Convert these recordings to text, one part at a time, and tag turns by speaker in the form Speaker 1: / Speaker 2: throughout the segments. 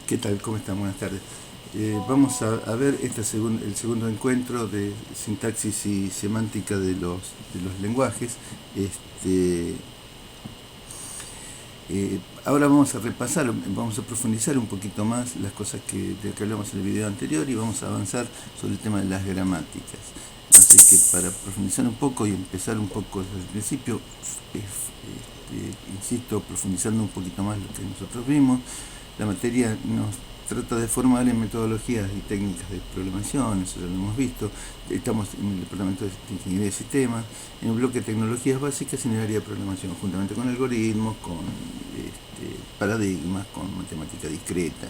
Speaker 1: ¿Qué tal? ¿Cómo están? Buenas tardes. Vamos a ver el segundo encuentro de sintaxis y semántica de los lenguajes. Este, Ahora vamos a repasar, vamos a profundizar un poquito más las cosas de que hablamos en el video anterior y vamos a avanzar sobre el tema de las gramáticas. Así que para profundizar un poco y empezar un poco desde el principio, insisto, profundizando un poquito más lo que nosotros vimos, la materia nos trata de formar en metodologías y técnicas de programación, eso ya lo hemos visto. Estamos en el departamento de ingeniería de sistemas, en el bloque de tecnologías básicas y en el área de programación, juntamente con algoritmos, con paradigmas, con matemática discreta.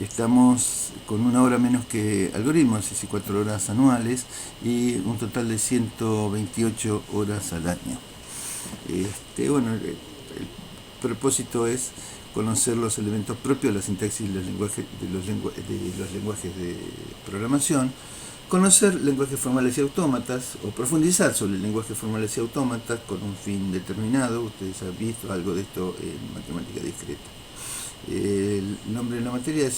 Speaker 1: Estamos con una hora menos que algoritmos, es decir, 4 horas anuales y un total de 128 horas al año. Bueno, el propósito es conocer los elementos propios de la sintaxis de los lenguajes de programación, conocer lenguajes formales y autómatas, o profundizar sobre lenguajes formales y autómatas con un fin determinado. Ustedes han visto algo de esto en matemática discreta. El nombre de la materia es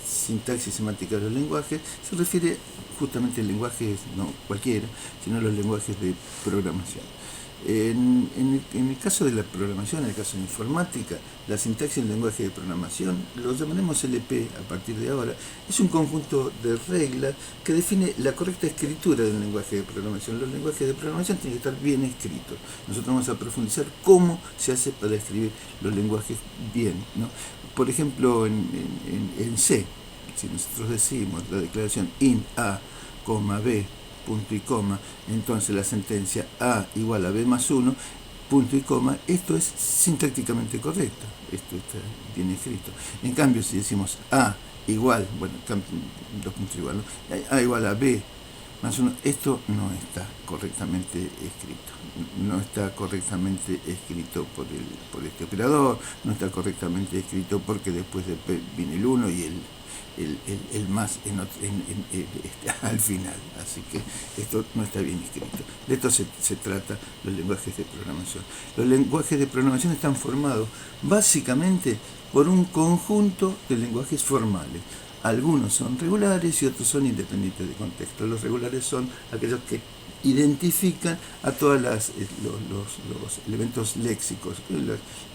Speaker 1: sintaxis semántica de los lenguajes. Se refiere justamente a lenguajes, no cualquiera, sino a los lenguajes de programación. En el caso de la programación, en el caso de la informática, la sintaxis del lenguaje de programación, lo llamaremos LP a partir de ahora, es un conjunto de reglas que define la correcta escritura del lenguaje de programación. Los lenguajes de programación tienen que estar bien escritos. Nosotros vamos a profundizar cómo se hace para escribir los lenguajes bien, ¿no? Por ejemplo, en C, si nosotros decimos la declaración int a, b, punto y coma, entonces la sentencia a igual a b más 1, punto y coma, esto es sintácticamente correcto, esto está bien escrito. En cambio, si decimos a igual, bueno, dos puntos igual, ¿no? A igual a b más 1, esto no está correctamente escrito. No está correctamente escrito por este operador, no está correctamente escrito porque después de p viene el 1 y el más al final, así que esto no está bien escrito. De esto se trata los lenguajes de programación. Los lenguajes de programación están formados básicamente por un conjunto de lenguajes formales. Algunos son regulares y otros son independientes de contexto. Los regulares son aquellos que identifican a todos los elementos léxicos,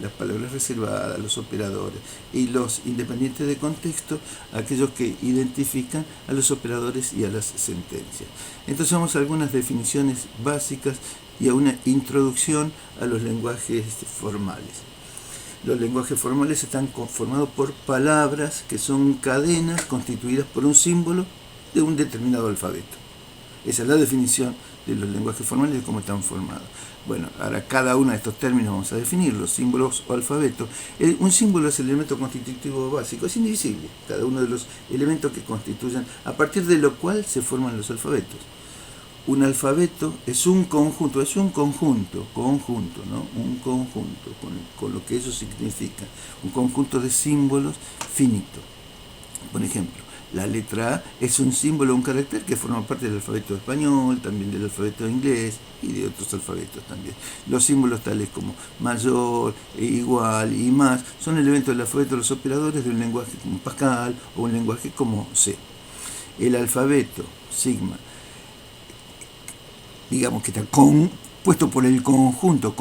Speaker 1: las palabras reservadas, los operadores, y los independientes de contexto, aquellos que identifican a los operadores y a las sentencias. Entonces vamos a algunas definiciones básicas y a una introducción a los lenguajes formales. Los lenguajes formales están conformados por palabras que son cadenas constituidas por un símbolo de un determinado alfabeto. Esa es la definición de los lenguajes formales y de cómo están formados. Bueno, ahora cada uno de estos términos vamos a definirlos, símbolos o alfabetos. Un símbolo es el elemento constitutivo básico, es indivisible, cada uno de los elementos que constituyen, a partir de lo cual se forman los alfabetos. Un alfabeto es un conjunto, ¿no? Un conjunto, con lo que eso significa, un conjunto de símbolos finito. Por ejemplo, la letra A es un símbolo, un carácter que forma parte del alfabeto español, también del alfabeto inglés y de otros alfabetos también. Los símbolos tales como mayor, igual y más son elementos del alfabeto de los operadores de un lenguaje como Pascal o un lenguaje como C. El alfabeto, sigma, digamos que está compuesto por el conjunto,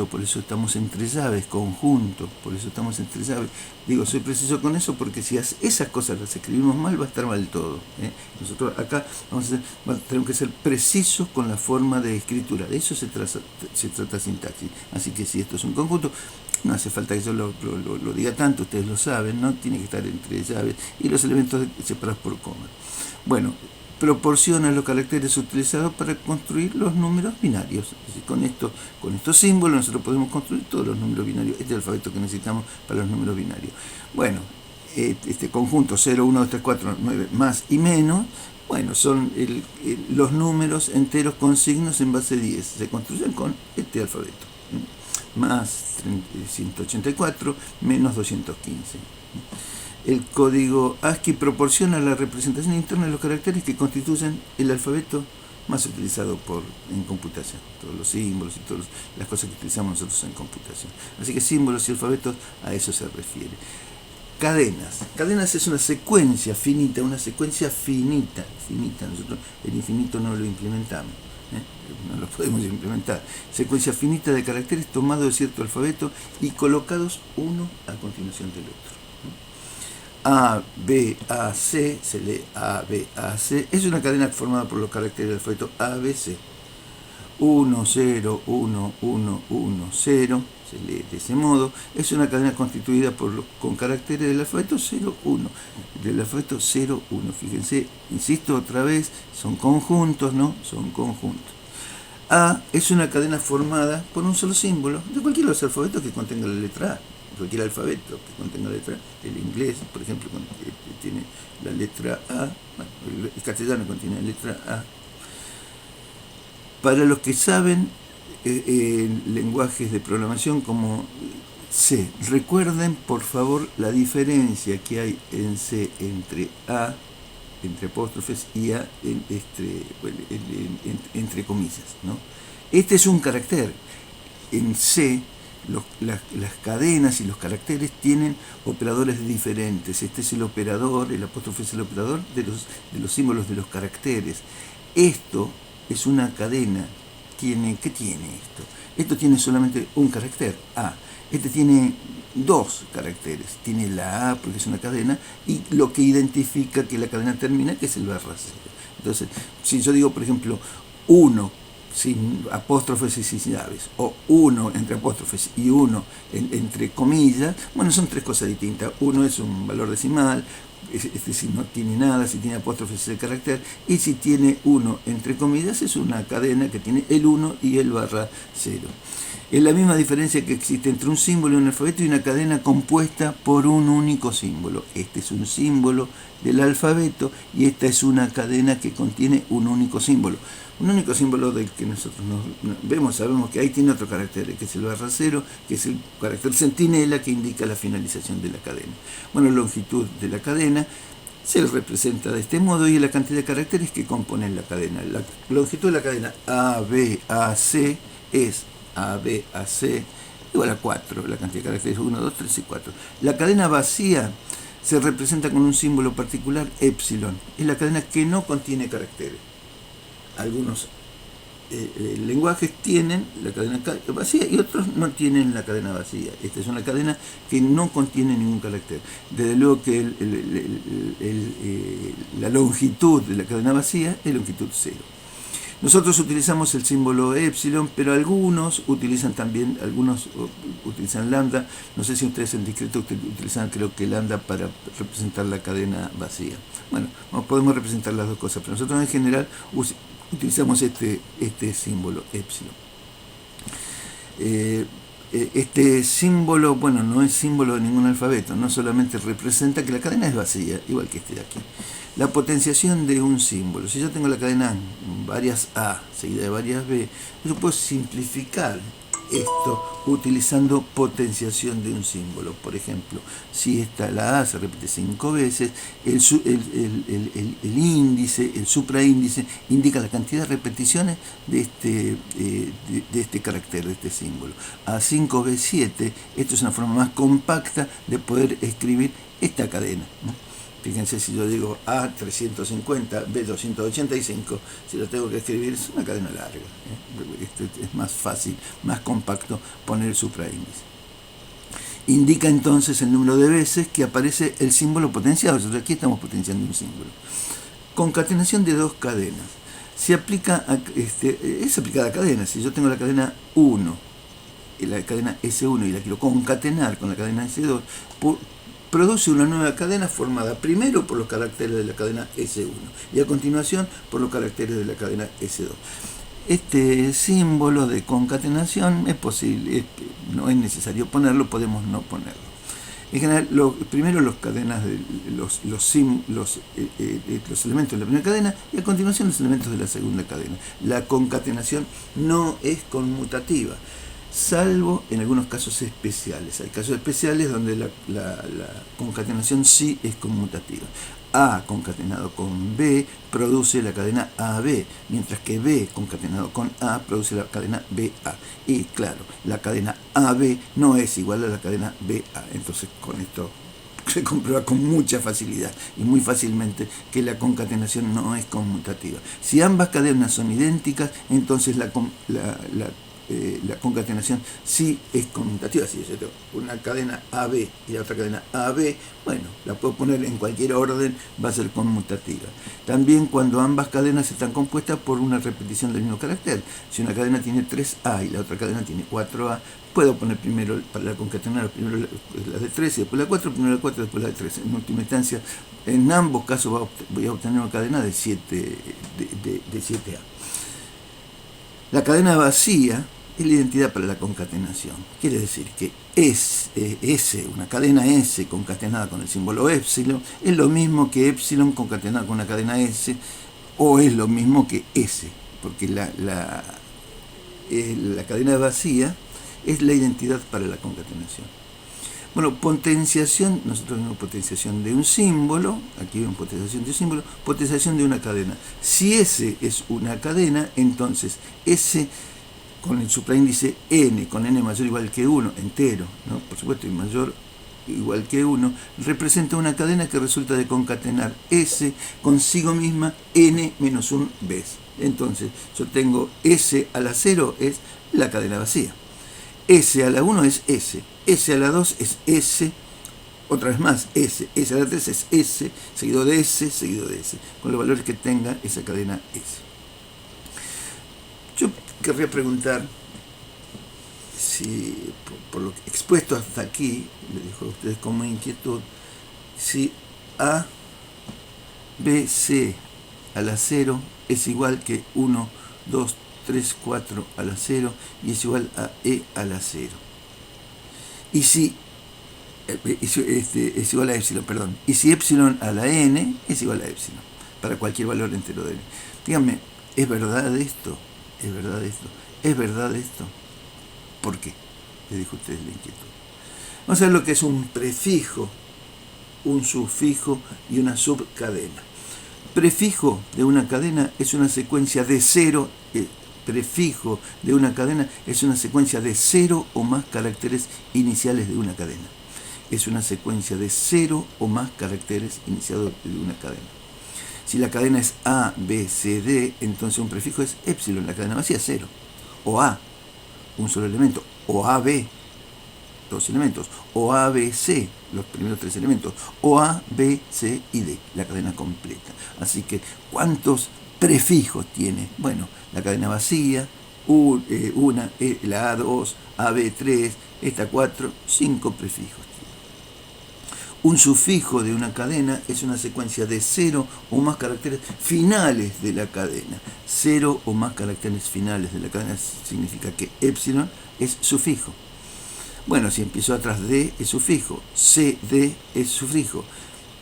Speaker 1: por eso estamos entre llaves, conjunto, por eso estamos entre llaves. Digo, soy preciso con eso porque si esas cosas las escribimos mal, va a estar mal todo, ¿eh? Nosotros acá tenemos que ser precisos con la forma de escritura, de eso se trata sintaxis. Así que si esto es un conjunto, no hace falta que yo lo diga tanto, ustedes lo saben, ¿no? Tiene que estar entre llaves y los elementos separados por coma. Bueno, proporciona los caracteres utilizados para construir los números binarios. Es decir, con estos símbolos nosotros podemos construir todos los números binarios. Este es el alfabeto que necesitamos para los números binarios. Bueno, este conjunto 0, 1, 2, 3, 4, 9, más y menos, bueno, son los números enteros con signos en base 10. Se construyen con este alfabeto. Más 184, menos 215. El código ASCII proporciona la representación interna de los caracteres que constituyen el alfabeto más utilizado en computación. Todos los símbolos y todas las cosas que utilizamos nosotros en computación. Así que símbolos y alfabetos, a eso se refiere. Cadenas. Cadenas es una secuencia finita, Nosotros el infinito no lo implementamos, no lo podemos implementar. Secuencia finita de caracteres tomados de cierto alfabeto y colocados uno a continuación del otro. A, B, A, C, se lee A, B, A, C. Es una cadena formada por los caracteres del alfabeto A, B, C. 1, 0, 1, 1, 1, 0, se lee de ese modo. Es una cadena constituida con caracteres del alfabeto 0, 1. Del alfabeto 0, 1. Fíjense, insisto otra vez, son conjuntos, ¿no? Son conjuntos. A es una cadena formada por un solo símbolo de cualquiera de los alfabetos que contenga la letra A. Cualquier alfabeto que contenga la letra A. El inglés, por ejemplo, tiene la letra A. Bueno, el castellano contiene la letra A. Para los que saben lenguajes de programación como C, recuerden por favor la diferencia que hay en C entre A, entre apóstrofes, y A entre comillas, ¿no? Este es un carácter. En C, las cadenas y los caracteres tienen operadores diferentes. Este es el operador, el apóstrofe es el operador de los símbolos de los caracteres. Esto es una cadena. ¿Qué tiene esto? Esto tiene solamente un carácter, A. Este tiene dos caracteres. Tiene la A, porque es una cadena, y lo que identifica que la cadena termina, que es el barra cero. Entonces, si yo digo, por ejemplo, 1 sin apóstrofes y sin llaves, o 1 entre apóstrofes y 1 entre comillas, bueno, son tres cosas distintas. 1 es un valor decimal, si no tiene nada, si tiene apóstrofes es el carácter, y si tiene 1 entre comillas es una cadena que tiene el 1 y el barra 0. Es la misma diferencia que existe entre un símbolo y un alfabeto y una cadena compuesta por un único símbolo. Este es un símbolo del alfabeto y esta es una cadena que contiene un único símbolo. Un único símbolo del que nosotros sabemos que ahí tiene otro carácter, que es el barra cero, que es el carácter centinela que indica la finalización de la cadena. Bueno, la longitud de la cadena se representa de este modo y es la cantidad de caracteres que componen la cadena. La longitud de la cadena A, B, A, C es A, B, A, C igual a 4, la cantidad de caracteres 1, 2, 3 y 4. La cadena vacía se representa con un símbolo particular, epsilon. Es la cadena que no contiene caracteres. Algunos lenguajes tienen la cadena vacía y otros no tienen la cadena vacía. Esta es una cadena que no contiene ningún carácter. Desde luego que la longitud de la cadena vacía es longitud 0. Nosotros utilizamos el símbolo epsilon, pero algunos utilizan lambda. No sé si ustedes en discreto utilizan, creo que lambda para representar la cadena vacía. Bueno, podemos representar las dos cosas, pero nosotros en general utilizamos este símbolo epsilon. Este símbolo, bueno, no es símbolo de ningún alfabeto, no solamente representa que la cadena es vacía, igual que este de aquí. La potenciación de un símbolo. Si yo tengo la cadena varias A seguida de varias B, yo puedo simplificar esto utilizando potenciación de un símbolo. Por ejemplo, si la A se repite 5 veces, el índice, el supraíndice, indica la cantidad de repeticiones de este carácter, de este símbolo. A5B7, esto es una forma más compacta de poder escribir esta cadena, ¿no? Fíjense, si yo digo A350, B285, si lo tengo que escribir es una cadena larga. Es más fácil, más compacto poner el supraíndice. Indica entonces el número de veces que aparece el símbolo potenciado. Entonces aquí estamos potenciando un símbolo. Concatenación de dos cadenas. Es aplicada a cadenas. Si yo tengo la cadena 1, la cadena S1 y la quiero concatenar con la cadena S2, produce una nueva cadena formada primero por los caracteres de la cadena S1 y a continuación por los caracteres de la cadena S2. Este símbolo de concatenación es posible, no es necesario ponerlo, podemos no ponerlo. En general, primero los elementos de la primera cadena y a continuación los elementos de la segunda cadena. La concatenación no es conmutativa, salvo en algunos casos especiales. Hay casos especiales donde la concatenación sí es conmutativa. A concatenado con B produce la cadena AB, mientras que B concatenado con A produce la cadena BA. Y claro, la cadena AB no es igual a la cadena BA. Entonces con esto se comprueba con mucha facilidad y muy fácilmente que la concatenación no es conmutativa. Si ambas cadenas son idénticas, entonces la concatenación sí es conmutativa. Si yo tengo una cadena AB y la otra cadena AB, bueno, la puedo poner en cualquier orden, va a ser conmutativa. También cuando ambas cadenas están compuestas por una repetición del mismo carácter. Si una cadena tiene 3A y la otra cadena tiene 4A, puedo poner primero, para la concatenar, primero la de 3 y después la 4, primero la 4 y después la de 3. En última instancia, en ambos casos voy a obtener una cadena de 7A. La cadena vacía es la identidad para la concatenación. Quiere decir que S, una cadena S concatenada con el símbolo épsilon, es lo mismo que épsilon concatenada con una cadena S, o es lo mismo que S, porque la cadena vacía es la identidad para la concatenación. Bueno, potenciación, nosotros vemos potenciación de un símbolo, aquí vemos potenciación de un símbolo, potenciación de una cadena. Si S es una cadena, entonces S con el supraíndice n, con n mayor o igual que 1, entero, ¿no? Por supuesto, y mayor o igual que 1, representa una cadena que resulta de concatenar S consigo misma n menos 1 veces. Entonces, yo tengo S a la 0 es la cadena vacía. S a la 1 es S. S a la 2 es S. Otra vez más, S. S a la 3 es S, seguido de S, seguido de S, con los valores que tenga esa cadena S. Yo querría preguntar si, por lo expuesto hasta aquí, le dejo a ustedes como inquietud, si A, B, C a la 0 es igual que 1, 2, 3, 4 a la 0 y es igual a E a la 0. Y si es igual a épsilon, perdón. Y si épsilon a la n es igual a épsilon, para cualquier valor entero de n. Díganme, ¿es verdad esto? ¿Es verdad esto? ¿Es verdad esto? ¿Por qué? Les dijo a ustedes la inquietud. Vamos a ver lo que es un prefijo, un sufijo y una subcadena. Prefijo de una cadena es una secuencia de 0. Prefijo de una cadena es una secuencia de 0 o más caracteres iniciales de una cadena. Es una secuencia de 0 o más caracteres iniciados de una cadena. Si la cadena es A, B, C, D, entonces un prefijo es épsilon, la cadena vacía es 0. O A, un solo elemento. O AB, 2 elementos. O A, B, C, los primeros 3 elementos. O A, B, C y D, la cadena completa. Así que, ¿cuántos prefijos tiene? Bueno, la cadena vacía, la A2, AB3, esta 4, 5 prefijos. Un sufijo de una cadena es una secuencia de 0 o más caracteres finales de la cadena. 0 o más caracteres finales de la cadena significa que épsilon es sufijo. Bueno, si empiezo atrás D es sufijo, CD es sufijo,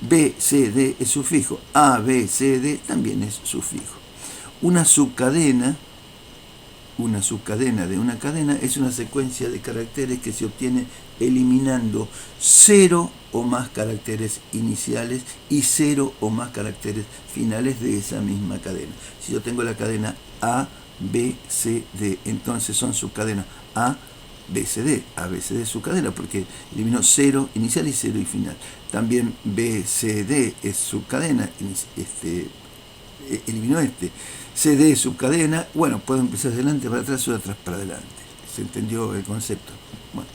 Speaker 1: BCD es sufijo, ABCD también es sufijo. Una subcadena de una cadena es una secuencia de caracteres que se obtiene eliminando 0 o más caracteres iniciales y 0 o más caracteres finales de esa misma cadena. Si yo tengo la cadena A, B, C, D, entonces son subcadenas A, B, C, D. A, B, C, D es subcadena porque eliminó 0 inicial y 0 y final. También B, C, D es subcadena, eliminó CD es subcadena. Bueno, puedo empezar de adelante para atrás o de atrás para adelante. ¿Se entendió el concepto? Bueno,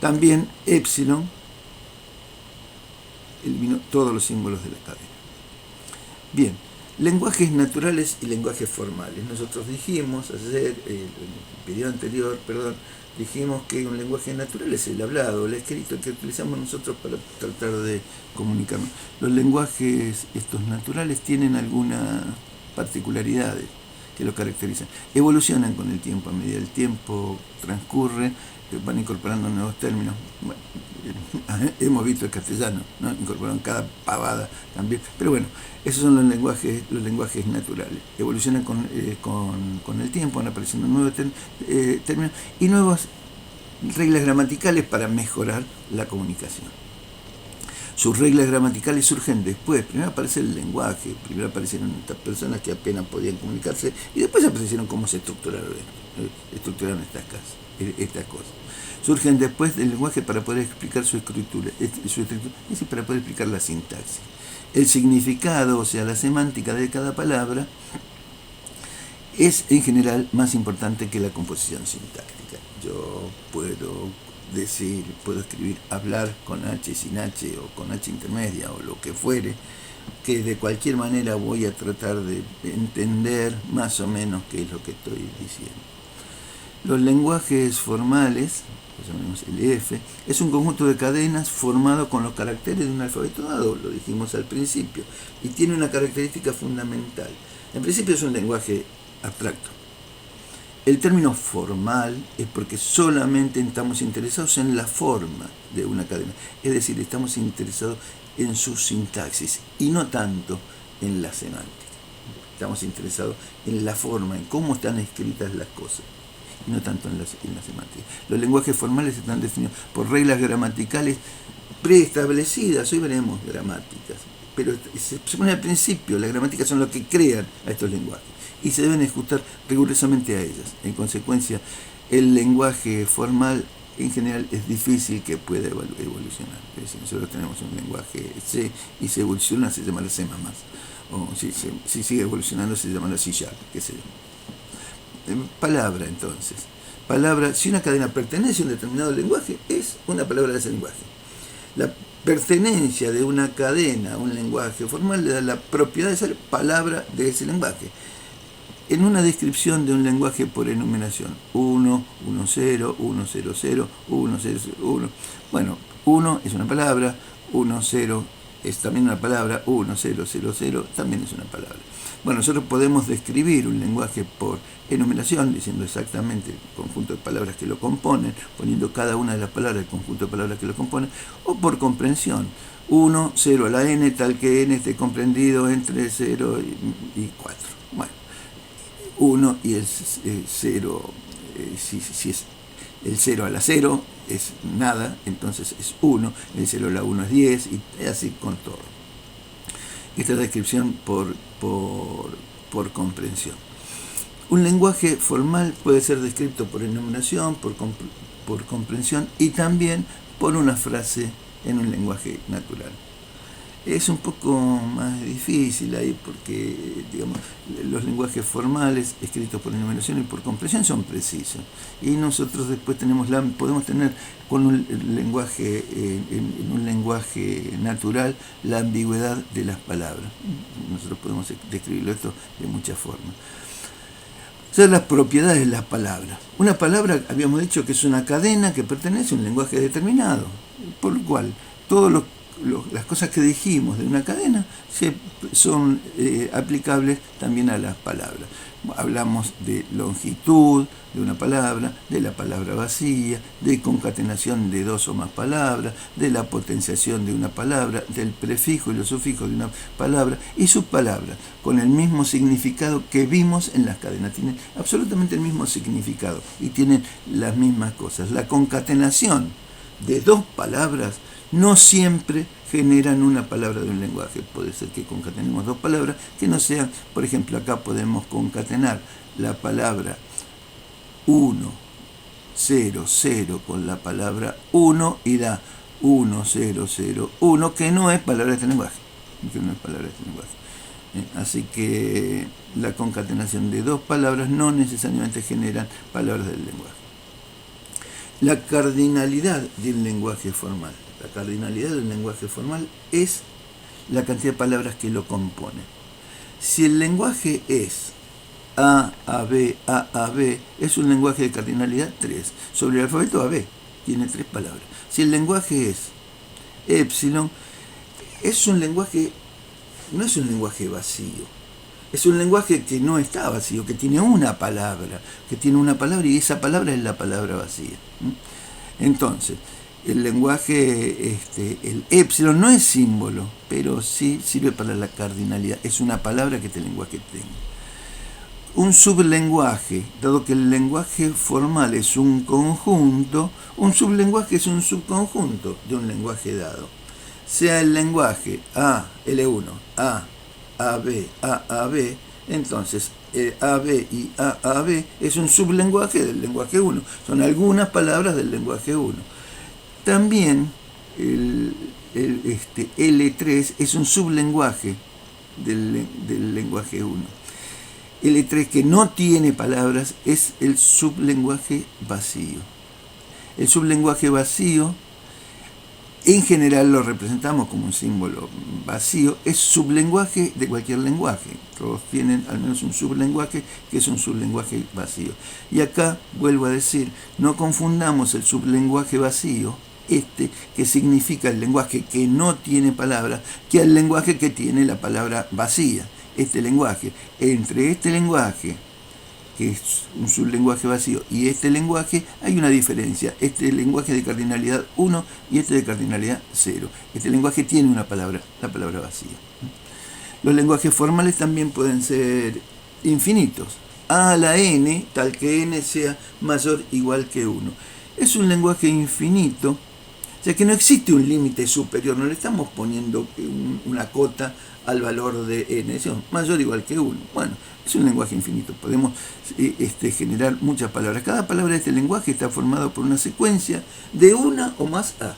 Speaker 1: también épsilon eliminó todos los símbolos de la cadena. Bien, lenguajes naturales y lenguajes formales. Nosotros dijimos ayer, en el video anterior, dijimos que un lenguaje natural es el hablado, el escrito que utilizamos nosotros para tratar de comunicarnos. Los lenguajes estos naturales tienen algunas particularidades que los caracterizan. Evolucionan con el tiempo, a medida del tiempo transcurre, van incorporando nuevos términos. Bueno, hemos visto el castellano, ¿no? Incorporaron cada pavada también. Pero bueno, esos son los lenguajes naturales. Evolucionan con el tiempo, van apareciendo nuevos términos y nuevas reglas gramaticales para mejorar la comunicación. Sus reglas gramaticales surgen después. Primero aparece el lenguaje, primero aparecieron estas personas que apenas podían comunicarse y después aparecieron cómo se estructuraron estas cosas. surgen después del lenguaje para poder explicar su escritura, es decir, para poder explicar la sintaxis. El significado, o sea, la semántica de cada palabra, es en general más importante que la composición sintáctica. Yo puedo escribir hablar con H, sin H, o con H intermedia, o lo que fuere, que de cualquier manera voy a tratar de entender más o menos qué es lo que estoy diciendo. Los lenguajes formales, lo llamamos el F, es un conjunto de cadenas formado con los caracteres de un alfabeto dado, lo dijimos al principio, y tiene una característica fundamental. En principio es un lenguaje abstracto. El término formal es porque solamente estamos interesados en la forma de una cadena, es decir, estamos interesados en su sintaxis y no tanto en la semántica. Estamos interesados en la forma, en cómo están escritas las cosas, y no tanto en la semántica. Los lenguajes formales están definidos por reglas gramaticales preestablecidas. Hoy veremos gramáticas, pero se pone al principio, las gramáticas son lo que crean a estos lenguajes y se deben ajustar rigurosamente a ellas. En consecuencia, el lenguaje formal en general es difícil que pueda evolucionar. Es decir, nosotros tenemos un lenguaje C y si evoluciona se llamará C++, o si sigue evolucionando se llamará C#, qué sé yo. Palabra, entonces. Palabra, si una cadena pertenece a un determinado lenguaje, es una palabra de ese lenguaje. La pertenencia de una cadena a un lenguaje formal le da la propiedad de ser palabra de ese lenguaje. En una descripción de un lenguaje por enumeración, 1, 1, 0, 1, 0, 0, 1, 0, 0, 1. Bueno, 1 es una palabra, 1, 0 es también una palabra, 1, 0, 0, 0 también es una palabra. Bueno, nosotros podemos describir un lenguaje por enumeración, diciendo exactamente el conjunto de palabras que lo componen, poniendo cada una de las palabras el conjunto de palabras que lo componen, o por comprensión. 1, 0 a la n, tal que n esté comprendido entre 0 y 4. Bueno, 1 y el 0, si es el 0 a la 0 es nada, entonces es 1, el 0 a la 1 es 10, y así con todo. Esta es la descripción por comprensión. Un lenguaje formal puede ser descrito por enumeración, por comprensión y también por una frase en un lenguaje natural. Es un poco más difícil ahí porque, digamos, los lenguajes formales escritos por enumeración y por comprensión son precisos. Y nosotros después podemos tener con un lenguaje, en un lenguaje natural, la ambigüedad de las palabras. Nosotros podemos describirlo esto de muchas formas. Son las propiedades de las palabras. Una palabra, habíamos dicho que es una cadena que pertenece a un lenguaje determinado, por lo cual todos las cosas que dijimos de una cadena son aplicables también a las palabras. Hablamos de longitud de una palabra, de la palabra vacía, de concatenación de dos o más palabras, de la potenciación de una palabra, del prefijo y los sufijos de una palabra y sus palabras, con el mismo significado que vimos en las cadenas. Tienen absolutamente el mismo significado y tienen las mismas cosas. La concatenación de dos palabras no siempre generan una palabra de un lenguaje. Puede ser que concatenemos dos palabras que no sean, por ejemplo, acá podemos concatenar la palabra 1, 0, 0 con la palabra 1 y da 1, 0, 0, 1, que no es palabra de este lenguaje. Así que la concatenación de dos palabras no necesariamente generan palabras del lenguaje. La cardinalidad de un lenguaje formal. La cardinalidad del lenguaje formal es la cantidad de palabras que lo componen. Si el lenguaje es A, B, A, B, es un lenguaje de cardinalidad 3. Sobre el alfabeto AB tiene 3 palabras. Si el lenguaje es epsilon, es un lenguaje, no es un lenguaje vacío. Es un lenguaje que no está vacío, que tiene una palabra, y esa palabra es la palabra vacía. Entonces, el lenguaje, el epsilon no es símbolo, pero sí sirve para la cardinalidad. Es una palabra que este lenguaje tenga. Un sublenguaje, dado que el lenguaje formal es un conjunto, un sublenguaje es un subconjunto de un lenguaje dado. Sea el lenguaje A, L1, A, AB, A, AB, entonces AB y AAB es un sublenguaje del lenguaje 1. Son algunas palabras del lenguaje 1. También el L3 es un sublenguaje del lenguaje 1. L3 que no tiene palabras es el sublenguaje vacío. El sublenguaje vacío, en general lo representamos como un símbolo vacío, es sublenguaje de cualquier lenguaje. Todos tienen al menos un sublenguaje que es un sublenguaje vacío. Y acá vuelvo a decir, no confundamos el sublenguaje vacío, que significa el lenguaje que no tiene palabras, que el lenguaje que tiene la palabra vacía. Este lenguaje, entre este lenguaje, que es un sublenguaje vacío, y este lenguaje hay una diferencia. Este lenguaje de cardinalidad 1 y este de cardinalidad 0. Este lenguaje tiene una palabra, la palabra vacía. Los lenguajes formales también pueden ser infinitos. A a la n, tal que n sea mayor o igual que 1. Es un lenguaje infinito, o sea que no existe un límite superior, no le estamos poniendo una cota al valor de n, es mayor o igual que 1. Bueno, es un lenguaje infinito, podemos generar muchas palabras. Cada palabra de este lenguaje está formada por una secuencia de una o más A.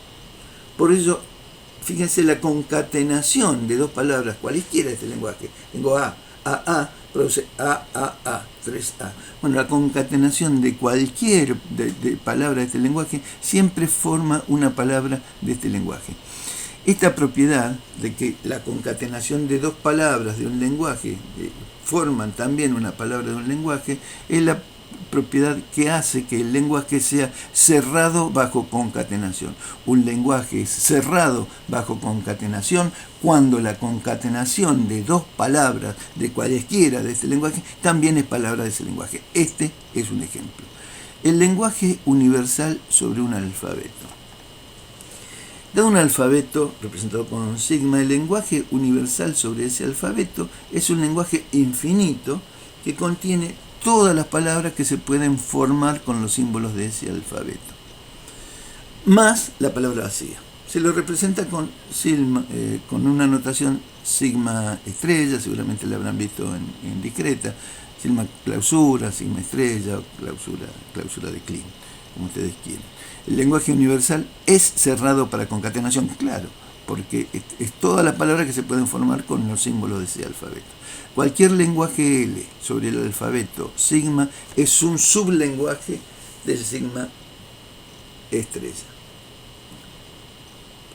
Speaker 1: Por ello, fíjense la concatenación de dos palabras, cualesquiera de este lenguaje. Tengo A, produce A, 3A. Bueno, la concatenación de cualquier de palabra de este lenguaje siempre forma una palabra de este lenguaje. Esta propiedad de que la concatenación de dos palabras de un lenguaje forman también una palabra de un lenguaje es la propiedad que hace que el lenguaje sea cerrado bajo concatenación. Un lenguaje es cerrado bajo concatenación cuando la concatenación de dos palabras de cualesquiera de este lenguaje también es palabra de ese lenguaje. Este es un ejemplo. El lenguaje universal sobre un alfabeto. Dado un alfabeto representado con sigma, el lenguaje universal sobre ese alfabeto es un lenguaje infinito que contiene todas las palabras que se pueden formar con los símbolos de ese alfabeto, más la palabra vacía. Se lo representa con una notación sigma estrella, seguramente la habrán visto en discreta, sigma clausura, sigma estrella, o clausura de Klein, como ustedes quieren. El lenguaje universal es cerrado para concatenación, claro, porque es todas las palabras que se pueden formar con los símbolos de ese alfabeto. Cualquier lenguaje L sobre el alfabeto sigma es un sublenguaje del sigma estrella.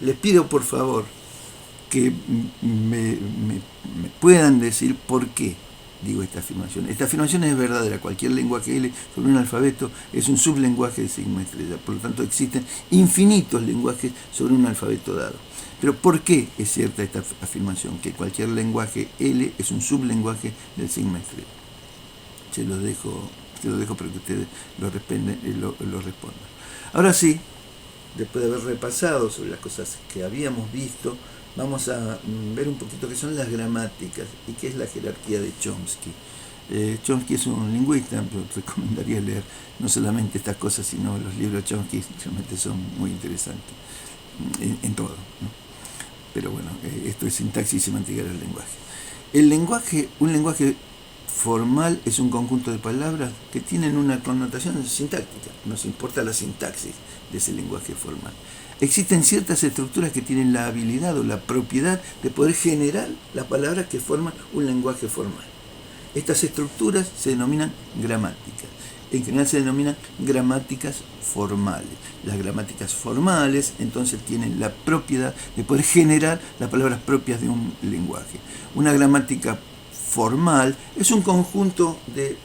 Speaker 1: Les pido por favor que me puedan decir por qué digo esta afirmación. Esta afirmación es verdadera. Cualquier lenguaje L sobre un alfabeto es un sublenguaje de sigma estrella. Por lo tanto, existen infinitos lenguajes sobre un alfabeto dado. Pero ¿por qué es cierta esta afirmación? Que cualquier lenguaje L es un sublenguaje del sigma estrella. Se lo dejo para que ustedes lo respondan. Ahora sí, después de haber repasado sobre las cosas que habíamos visto, vamos a ver un poquito qué son las gramáticas y qué es la jerarquía de Chomsky. Chomsky es un lingüista, pero recomendaría leer no solamente estas cosas, sino los libros de Chomsky, realmente son muy interesantes en todo, ¿no? Pero bueno, esto es sintaxis y semántica del lenguaje. Un lenguaje formal es un conjunto de palabras que tienen una connotación sintáctica. Nos importa la sintaxis de ese lenguaje formal. Existen ciertas estructuras que tienen la habilidad o la propiedad de poder generar las palabras que forman un lenguaje formal. Estas estructuras se denominan gramáticas. En general se denominan gramáticas formales. Las gramáticas formales entonces tienen la propiedad de poder generar las palabras propias de un lenguaje. Una gramática formal es un conjunto de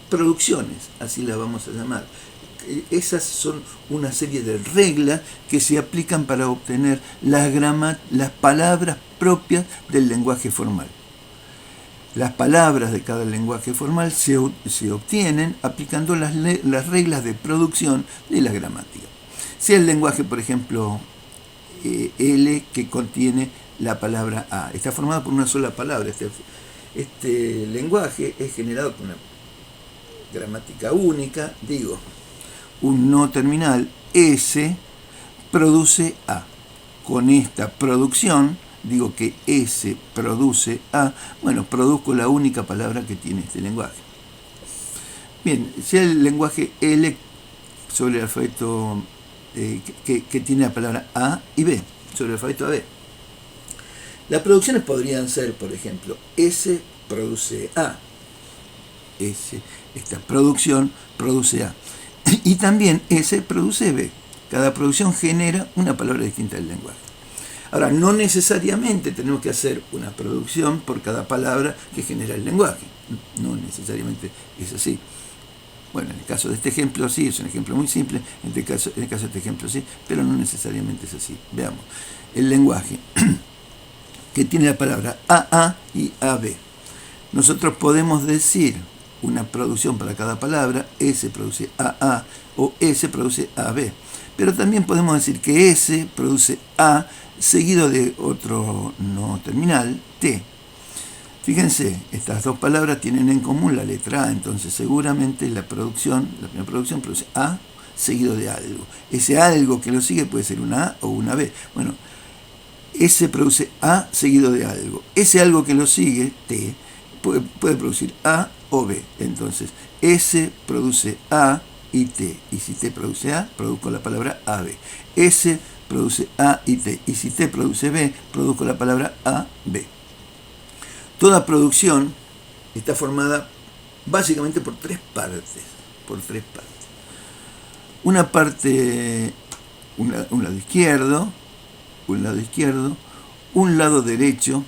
Speaker 1: producciones, así las vamos a llamar. Esas son una serie de reglas que se aplican para obtener las palabras propias del lenguaje formal. Las palabras de cada lenguaje formal se obtienen aplicando las reglas de producción de la gramática. Sea el lenguaje, por ejemplo, L, que contiene la palabra A. Está formado por una sola palabra. Este lenguaje es generado por una gramática única, digo, un no terminal S produce A. Con esta producción, digo que S produce A, bueno, produzco la única palabra que tiene este lenguaje. Bien, sea el lenguaje L sobre el alfabeto que tiene la palabra A y B, sobre el alfabeto AB. Las producciones podrían ser, por ejemplo, S produce A. Esta producción produce A. Y también S produce B. Cada producción genera una palabra distinta del lenguaje. Ahora, no necesariamente tenemos que hacer una producción por cada palabra que genera el lenguaje. No necesariamente es así. Bueno, en el caso de este ejemplo sí, es un ejemplo muy simple. En el caso de este ejemplo sí, pero no necesariamente es así. Veamos. El lenguaje que tiene la palabra AA y AB. Nosotros podemos decir una producción para cada palabra, S produce AA o S produce AB. Pero también podemos decir que S produce A seguido de otro no terminal, T. Fíjense, estas dos palabras tienen en común la letra A, entonces seguramente la primera producción produce A seguido de algo. Ese algo que lo sigue puede ser una A o una B. Bueno, S produce A seguido de algo. Ese algo que lo sigue, T, puede producir A o B. Entonces, S produce A y T. Y si T produce A, produzco la palabra AB. S produce A y T. Y si T produce B, produzco la palabra AB. Toda producción está formada básicamente por tres partes. Una parte, un lado izquierdo, un lado derecho,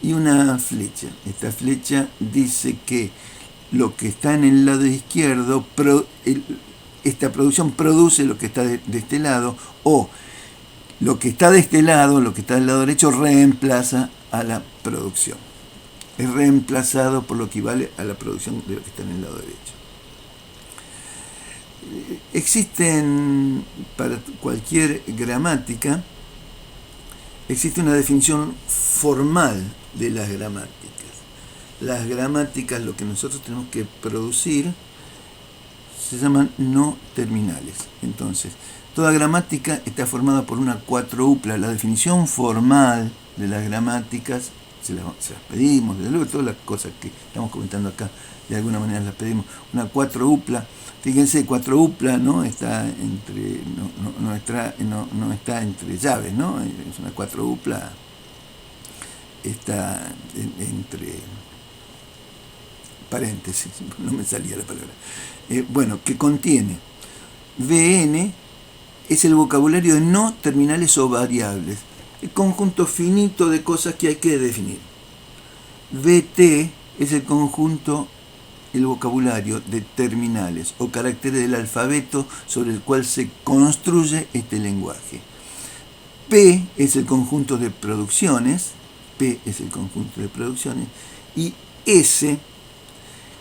Speaker 1: y una flecha. Esta flecha dice que lo que está en el lado izquierdo, esta producción produce lo que está de este lado, o lo que está de este lado, lo que está del lado derecho, reemplaza a la producción. Es reemplazado por lo que equivale a la producción de lo que está en el lado derecho. Existen, para cualquier gramática, existe una definición formal de las gramáticas. Las gramáticas, lo que nosotros tenemos que producir, se llaman no terminales. Entonces, toda gramática está formada por una cuatro-upla. La definición formal de las gramáticas se las pedimos, desde luego todas las cosas que estamos comentando acá, de alguna manera las pedimos. Una cuatro-upla, fíjense, cuatro-upla no está entre no está entre llaves, ¿no? Es una cuatro-upla, está entre paréntesis, no me salía la palabra. Bueno, que contiene VN, es el vocabulario de no terminales o variables, el conjunto finito de cosas que hay que definir. VT es el conjunto, el vocabulario de terminales o caracteres del alfabeto sobre el cual se construye este lenguaje. P es el conjunto de producciones, y S,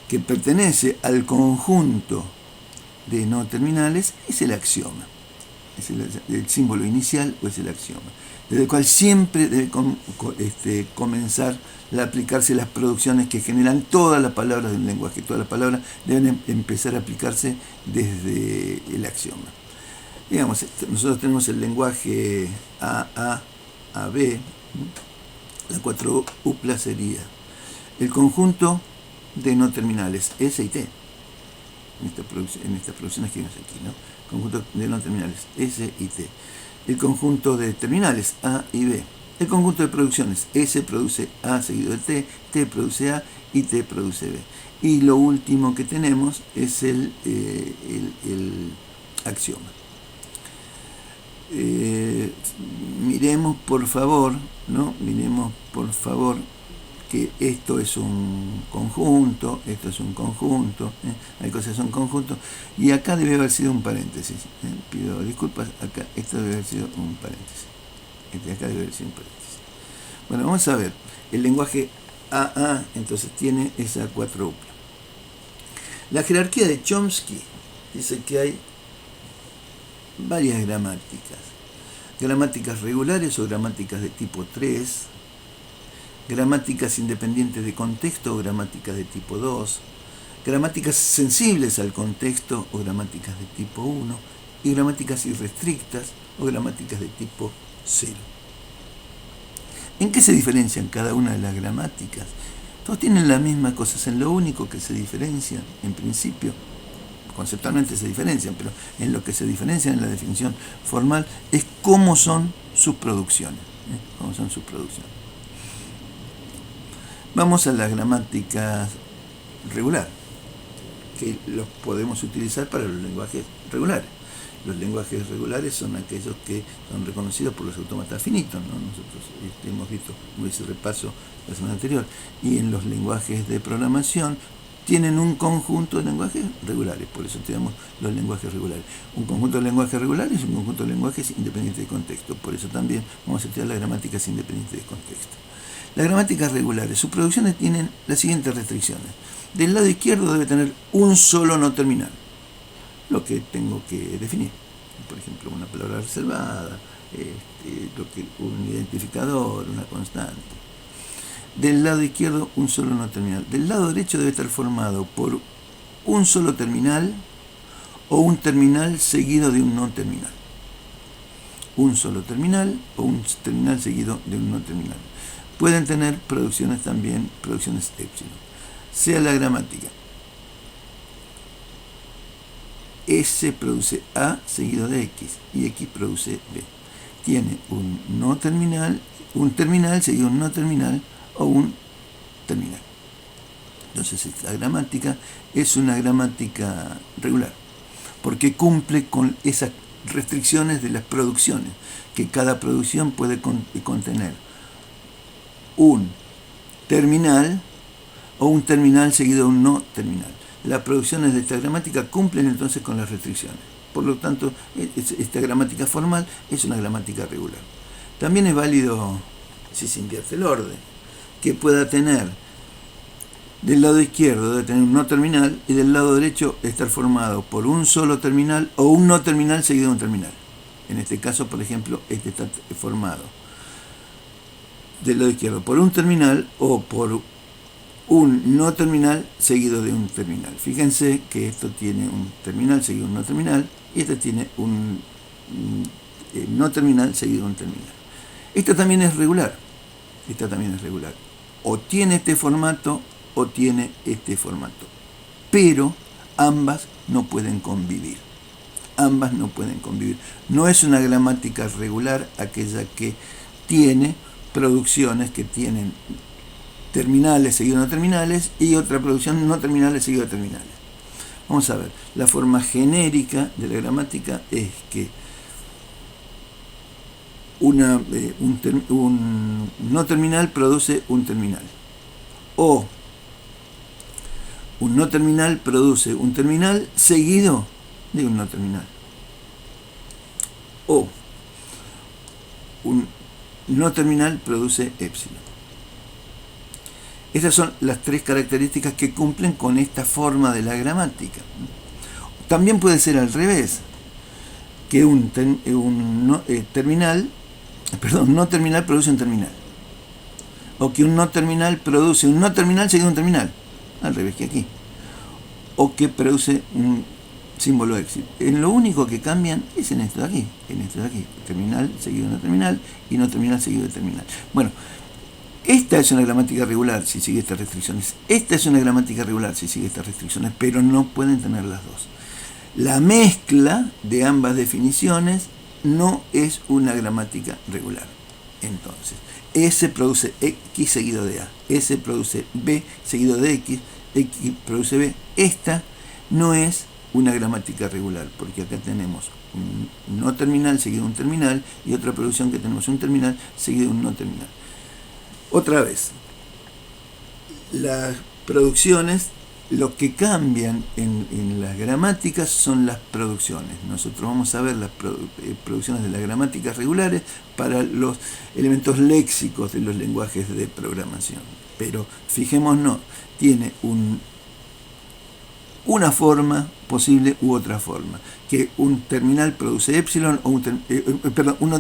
Speaker 1: que pertenece al conjunto de no terminales, es el axioma. Es el símbolo inicial o es el axioma, desde el cual siempre debe comenzar a aplicarse las producciones que generan todas las palabras del lenguaje. Todas las palabras deben empezar a aplicarse desde el axioma. Digamos, nosotros tenemos el lenguaje AA, AB, la cuatro-upla sería el conjunto de no terminales, S y T. En estas producciones que vemos aquí, ¿no? Conjunto de no terminales, S y T. El conjunto de terminales, A y B. El conjunto de producciones, S produce A seguido de T, T produce A y T produce B. Y lo último que tenemos es el axioma. Miremos por favor, que esto es un conjunto, hay cosas que son conjuntos, y acá debe haber sido un paréntesis. Pido disculpas, acá esto debe haber sido un paréntesis. Acá debe haber sido un paréntesis. Bueno, vamos a ver. El lenguaje AA entonces tiene esa cuatro-upla. La jerarquía de Chomsky dice que hay varias gramáticas regulares o gramáticas de tipo 3, gramáticas independientes de contexto o gramáticas de tipo 2, gramáticas sensibles al contexto o gramáticas de tipo 1, y gramáticas irrestrictas o gramáticas de tipo 0. ¿En qué se diferencian cada una de las gramáticas? Todos tienen las mismas cosas, en lo único que se diferencian, en principio, conceptualmente se diferencian, pero en lo que se diferencian en la definición formal es cómo son sus producciones. Cómo son sus producciones. Vamos a las gramáticas regular, que los podemos utilizar para los lenguajes regulares. Los lenguajes regulares son aquellos que son reconocidos por los autómatas finitos, ¿no? Nosotros hemos visto ese repaso la semana anterior. Y en los lenguajes de programación tienen un conjunto de lenguajes regulares, por eso tenemos los lenguajes regulares. Un conjunto de lenguajes regulares y un conjunto de lenguajes independientes de contexto. Por eso también vamos a estudiar las gramáticas independientes de contexto. Las gramáticas regulares, sus producciones tienen las siguientes restricciones. Del lado izquierdo debe tener un solo no terminal, lo que tengo que definir. Por ejemplo, una palabra reservada, un identificador, una constante. Del lado izquierdo, un solo no terminal. Del lado derecho debe estar formado por un solo terminal o un terminal seguido de un no terminal. Un solo terminal o un terminal seguido de un no terminal. Pueden tener producciones también, producciones épsilon. Sea la gramática S produce A seguido de X y X produce B. Tiene un no terminal, un terminal seguido de un no terminal o un terminal. Entonces esta gramática es una gramática regular porque cumple con esas restricciones de las producciones, que cada producción puede contener un terminal o un terminal seguido de un no terminal. Las producciones de esta gramática cumplen entonces con las restricciones. Por lo tanto, esta gramática formal es una gramática regular. También es válido, si se invierte el orden, que pueda tener del lado izquierdo debe tener un no terminal y del lado derecho estar formado por un solo terminal o un no terminal seguido de un terminal. En este caso, por ejemplo, este está formado del lado izquierdo por un terminal o por un no terminal seguido de un terminal. Fíjense que esto tiene un terminal seguido de un no terminal y este tiene un no terminal seguido de un terminal. Esta también es regular. Esta también es regular. O tiene este formato o tiene este formato. Pero ambas no pueden convivir. Ambas no pueden convivir. No es una gramática regular aquella que tiene producciones que tienen terminales seguidos de no terminales y otra producción no terminales seguidos de terminales. Vamos a ver, la forma genérica de la gramática es que un no terminal produce un terminal, o un no terminal produce un terminal seguido de un no terminal, o un no terminal produce épsilon. Esas son las tres características que cumplen con esta forma de la gramática. También puede ser al revés, que no terminal produce un terminal, o que un no terminal produce un no terminal seguido de un terminal, al revés que aquí, o que produce un símbolo éxito. En lo único que cambian es en esto de aquí, terminal seguido de no terminal y no terminal seguido de terminal. Bueno, esta es una gramática regular si sigue estas restricciones. Esta es una gramática regular si sigue estas restricciones, pero no pueden tener las dos. La mezcla de ambas definiciones no es una gramática regular. Entonces, S produce X seguido de A, S produce B seguido de X, X produce B. Esta no es una gramática regular, porque acá tenemos un no terminal seguido de un terminal y otra producción que tenemos un terminal seguido de un no terminal. Otra vez, las producciones, lo que cambian en las gramáticas son las producciones. Nosotros vamos a ver las producciones de las gramáticas regulares para los elementos léxicos de los lenguajes de programación. Pero fijémonos, tiene una forma posible u otra forma, que un terminal produce épsilon, o un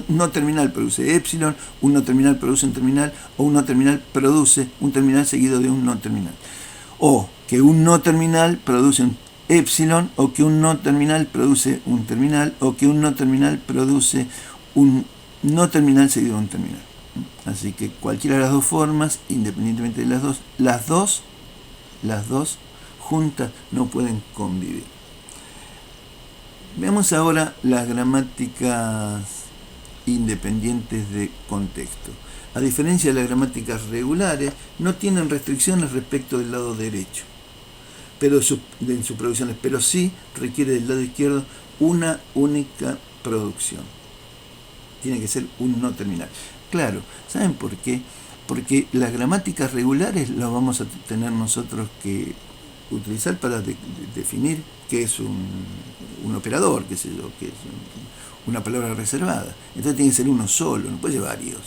Speaker 1: no terminal produce épsilon, un no terminal produce un terminal, o un no terminal produce un terminal seguido de un no terminal. O que un no terminal produce un épsilon, o que un no terminal produce un terminal, o que un no terminal produce un no terminal seguido de un terminal. Así que cualquiera de las dos formas, independientemente de las dos juntas no pueden convivir. Veamos ahora las gramáticas independientes de contexto. A diferencia de las gramáticas regulares, no tienen restricciones respecto del lado derecho en sus producciones, pero sí requiere del lado izquierdo una única producción. Tiene que ser un no terminal. Claro, ¿saben por qué? Porque las gramáticas regulares las vamos a tener nosotros que utilizar para definir qué es un operador, qué sé yo, qué es una palabra reservada. Entonces tiene que ser uno solo, no puede ser varios.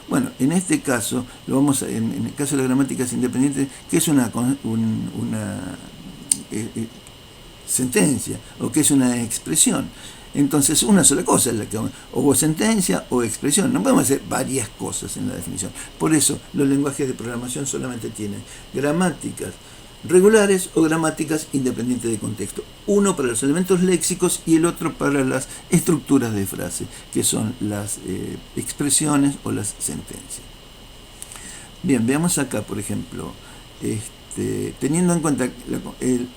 Speaker 1: Bueno, en este caso, en el caso de las gramáticas independientes, ¿qué es una sentencia o qué es una expresión? Entonces, una sola cosa es la que o sentencia o expresión. No podemos hacer varias cosas en la definición. Por eso, los lenguajes de programación solamente tienen gramáticas regulares o gramáticas independientes de contexto. Uno para los elementos léxicos y el otro para las estructuras de frase, que son las expresiones o las sentencias. Bien, veamos acá, por ejemplo, teniendo en cuenta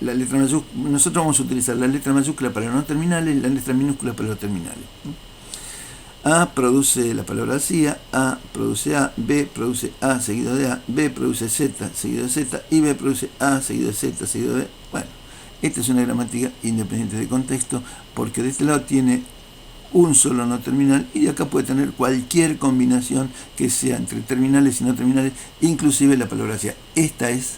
Speaker 1: la letra mayúscula, nosotros vamos a utilizar la letra mayúscula para los no terminales y la letra minúscula para los terminales. A produce la palabra vacía, A produce A, B produce A seguido de A, B produce Z seguido de Z y B produce A seguido de Z seguido de B. Bueno, esta es una gramática independiente de contexto porque de este lado tiene un solo no terminal y de acá puede tener cualquier combinación que sea entre terminales y no terminales, inclusive la palabra vacía. Esta es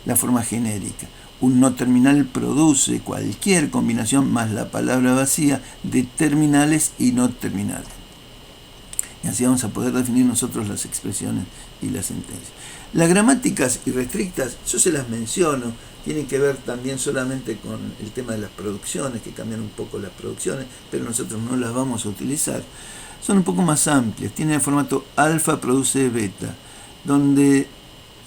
Speaker 1: la forma genérica. Un no terminal produce cualquier combinación más la palabra vacía de terminales y no terminales. Y así vamos a poder definir nosotros las expresiones y las sentencias. Las gramáticas irrestrictas, yo se las menciono, tienen que ver también solamente con el tema de las producciones, que cambian un poco las producciones, pero nosotros no las vamos a utilizar. Son un poco más amplias, tienen el formato alfa produce beta, donde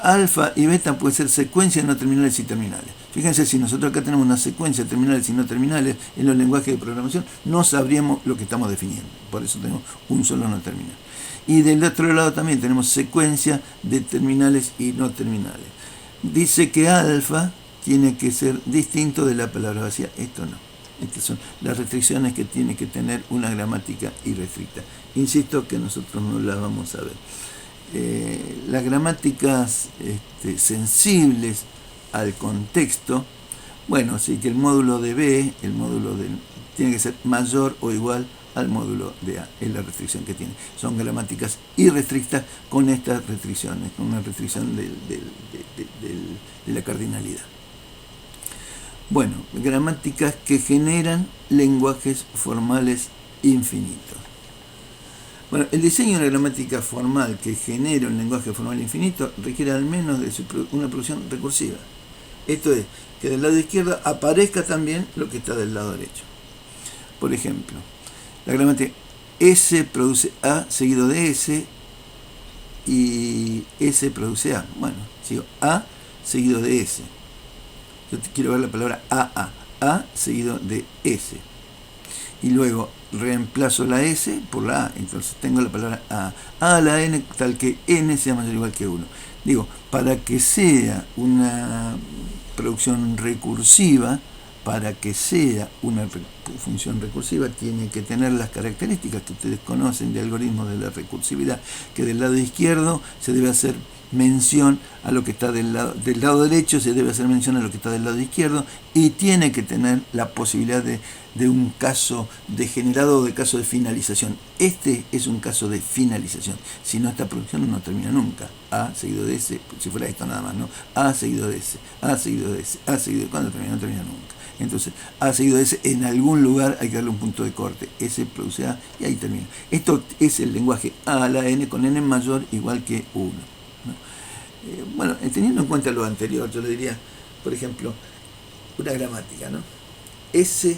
Speaker 1: alfa y beta puede ser secuencias no terminales y terminales. Fíjense, si nosotros acá tenemos una secuencia de terminales y no terminales en los lenguajes de programación, no sabríamos lo que estamos definiendo. Por eso tenemos un solo no terminal. Y del otro lado también tenemos secuencia de terminales y no terminales. Dice que alfa tiene que ser distinto de la palabra vacía. Esto no. Estas son las restricciones que tiene que tener una gramática irrestricta. Insisto que nosotros no las vamos a ver. Las gramáticas sensibles al contexto, bueno, así que el módulo de B, tiene que ser mayor o igual al módulo de A, es la restricción que tiene. Son gramáticas irrestrictas con estas restricciones, con una restricción de la cardinalidad. Bueno, gramáticas que generan lenguajes formales infinitos. Bueno, el diseño de una gramática formal que genere un lenguaje formal infinito requiere al menos de una producción recursiva. Esto es, que del lado izquierdo aparezca también lo que está del lado derecho. Por ejemplo, la gramática S produce A seguido de S y S produce A. Bueno, sigo A seguido de S. Yo quiero ver la palabra A seguido de S. Y luego reemplazo la S por la A, entonces tengo la palabra A a la N, tal que N sea mayor o igual que 1. Digo, para que sea una producción recursiva, para que sea una función recursiva, tiene que tener las características que ustedes conocen de algoritmos de la recursividad, que del lado izquierdo se debe hacer mención a lo que está del lado derecho, se debe hacer mención a lo que está del lado izquierdo, y tiene que tener la posibilidad de un caso degenerado o de caso de finalización. Este es un caso de finalización. Si no, esta producción no termina nunca. A seguido de S, si fuera esto nada más, ¿no? A seguido de S, A seguido de S, A seguido de... ¿Cuándo termina? No termina nunca. Entonces, A seguido de S, en algún lugar hay que darle un punto de corte. S produce A y ahí termina. Esto es el lenguaje A a la N con N mayor igual que 1. ¿No? Bueno, teniendo en cuenta lo anterior, yo le diría, por ejemplo, una gramática, ¿no? S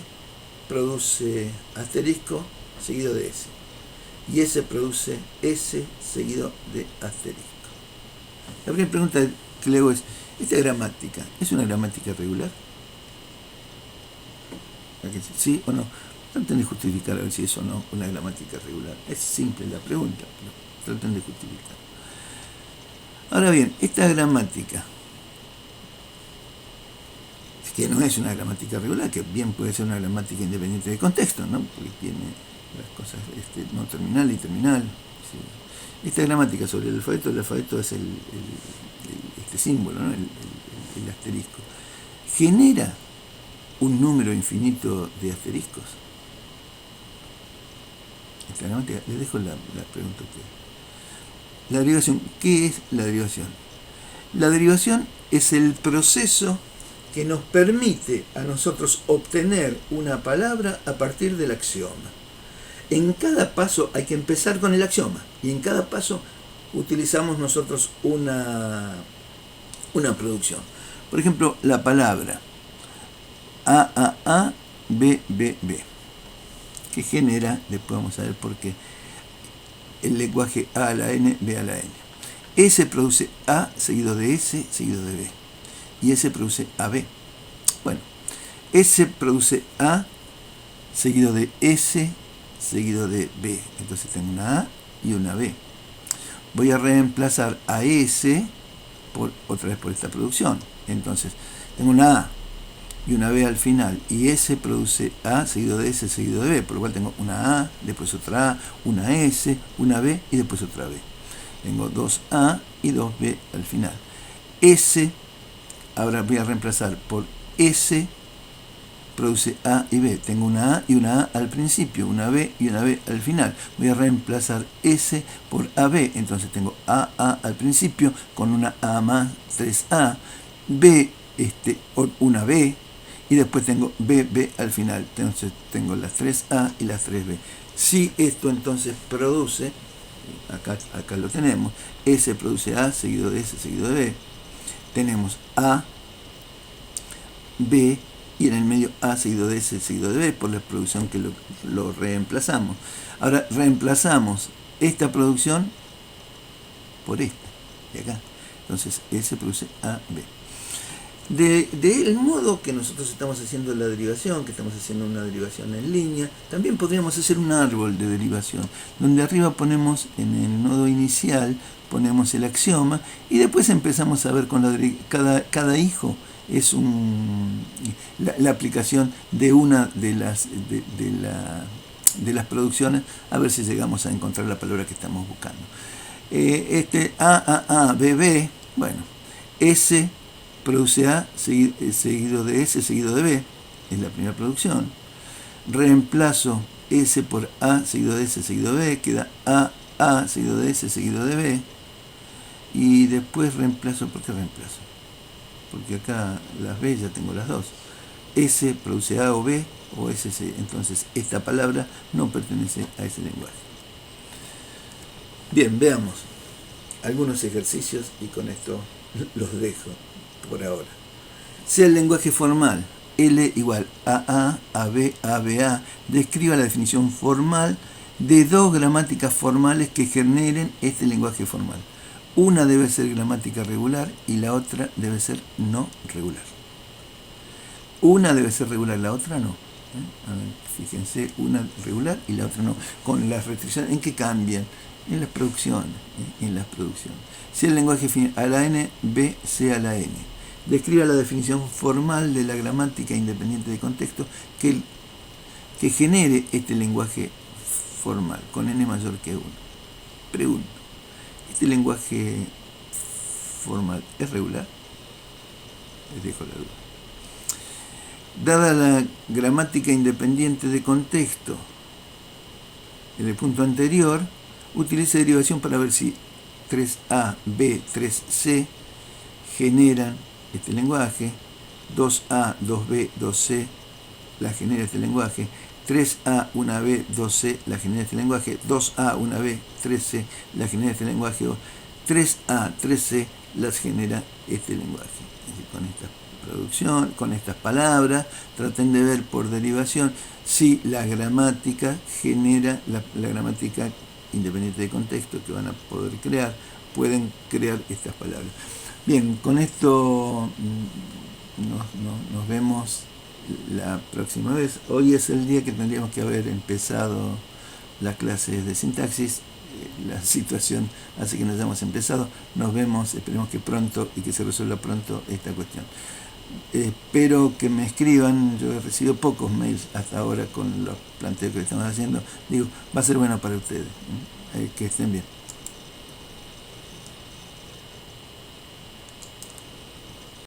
Speaker 1: produce asterisco seguido de S. Y S produce S seguido de asterisco. La primera pregunta que le hago es, ¿esta gramática es una gramática regular? ¿Sí o no? No tenés que justificar a ver si es o no una gramática regular. Es simple la pregunta. traten de justificar. Ahora bien, esta gramática, que no es una gramática regular, que bien puede ser una gramática independiente de contexto, ¿no? Porque tiene las cosas no terminal y terminal. ¿Sí? Esta gramática sobre el alfabeto es este símbolo, ¿no? El asterisco. ¿Genera un número infinito de asteriscos? Esta gramática, les dejo la pregunta a ustedes. La derivación, ¿qué es la derivación? La derivación es el proceso que nos permite a nosotros obtener una palabra a partir del axioma. En cada paso hay que empezar con el axioma y en cada paso utilizamos nosotros una producción. Por ejemplo, la palabra A, B, que genera, después vamos a ver por qué, el lenguaje A a la N, B a la N. S produce A seguido de S seguido de B. Y S produce AB. Bueno, S produce A seguido de S seguido de B. Entonces tengo una A y una B. Voy a reemplazar a S otra vez por esta producción. Entonces tengo una A y una B al final, y S produce A seguido de S seguido de B, por lo cual tengo una A, después otra A, una S, una B y después otra B. Tengo dos A y dos B al final. S, ahora voy a reemplazar por S, produce A y B. Tengo una A y una A al principio, una B y una B al final. Voy a reemplazar S por AB, entonces tengo A al principio con una A más 3A, B, una B, y después tengo B al final. Entonces tengo las 3A y las 3B. Si esto entonces produce, acá lo tenemos, S produce A seguido de S seguido de B. Tenemos A, B, y en el medio A seguido de S seguido de B por la producción que lo reemplazamos. Ahora reemplazamos esta producción por esta, de acá. Entonces S produce A, B. Del modo que nosotros estamos haciendo la derivación, que estamos haciendo una derivación en línea, también podríamos hacer un árbol de derivación, donde arriba ponemos, en el nodo inicial, ponemos el axioma, y después empezamos a ver con cada hijo es la aplicación de una de las producciones, a ver si llegamos a encontrar la palabra que estamos buscando. A, B, B, bueno, S produce A seguido de S seguido de B, es la primera producción. Reemplazo S por A seguido de S seguido de B, queda A seguido de S seguido de B, y después reemplazo. ¿Por qué reemplazo? Porque acá las B ya tengo las dos. S produce A o B o SC, entonces esta palabra no pertenece a ese lenguaje. Bien, veamos algunos ejercicios y con esto los dejo por ahora. Sea el lenguaje formal L igual a AB, ABA, describa la definición formal de dos gramáticas formales que generen este lenguaje formal. Una debe ser gramática regular y la otra debe ser no regular. Una debe ser regular, la otra no. A ver, fíjense, una regular y la otra no. Con las restricciones, ¿en qué cambian? En las producciones. Si el lenguaje a la N, B, C a la N. Describa la definición formal de la gramática independiente de contexto que genere este lenguaje formal, con N mayor que 1. Pregunto, ¿este lenguaje formal es regular? Les dejo la duda. Dada la gramática independiente de contexto, en el punto anterior, utilice derivación para ver si 3A, B, 3C generan este lenguaje, 2A, 2B, 2C la genera este lenguaje, 3A, 1B, 2C la genera este lenguaje, 2A, 1B, 3C la genera este lenguaje, o 3A, 3C las genera este lenguaje. Es decir, con esta producción, con estas palabras, traten de ver por derivación si la gramática genera, la gramática independiente de contexto que van a poder crear, pueden crear estas palabras. Bien, con esto nos vemos la próxima vez. Hoy es el día que tendríamos que haber empezado las clases de sintaxis. la situación hace que no hayamos empezado. Nos vemos, esperemos que pronto y que se resuelva pronto esta cuestión. Espero que me escriban. Yo he recibido pocos mails hasta ahora con los planteos que estamos haciendo. Digo, va a ser bueno para ustedes. Que estén bien.